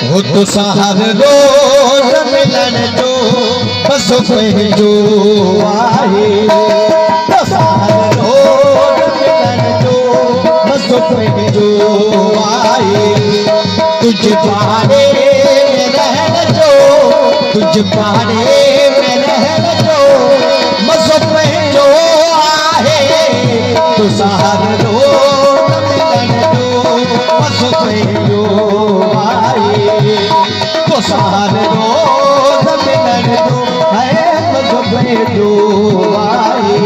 हो तो सहर रोज मिलन जो बस जो आए, तो सहर रोज मिलन जो बस जो आए। तुझ पारे में रहन जो, तुझ पारे में रहन जो बस जो आए। तो सहर रोज मिलन जो बस जो आए, तो सहर रोज मिलन जो है बस जो आए।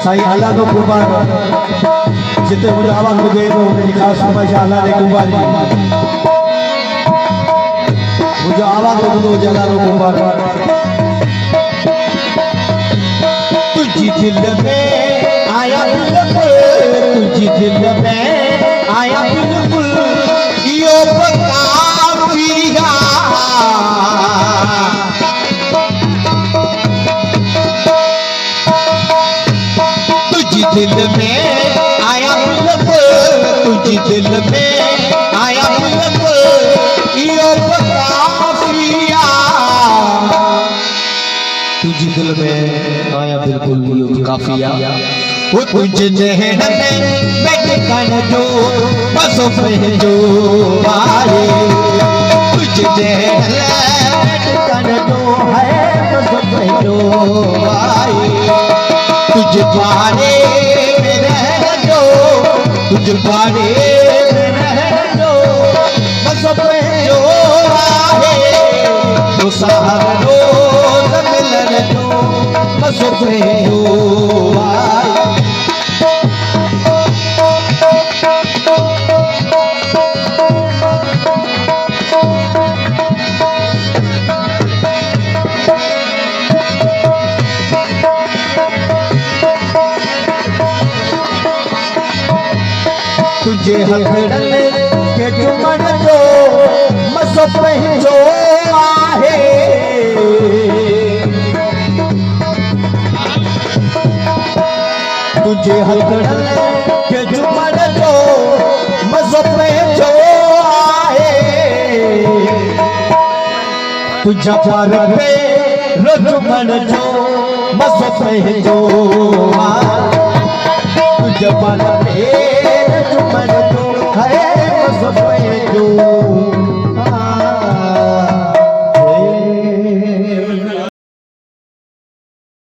साईं अल्लाह तो कुर्बान जिते मुझे आवाज मुझे तो खास हमेशा अल्लाह ने कुर्बान मुझे आवाज तो जला रो कुर्बान। तुझी दिल में आया बिल्कुल, तुझी दिल में आया बिल्कुल यो काफिया। दिल में आया बिल्कुल, तुझी दिल में आया बिल्कुल यो काफिया। तुझी दिल में आया बिल्कुल यो काफिया। वो तुझ जहन में बैठन जो बस जो आए, तुझ जहन बैठन जो है बस जो आए। तुझ पारे में रह जो, तुझ पारे में रह जो बस जो आए। तो सहर रोज मिलन जो बस जो आए। तुझे हथड़न के चुमन जो मस जो आहे। तुझे हथड़न के चुमन जो मस जो आहे। तुझा पर पे रजुमन जो मस जो आहे। तुझा पर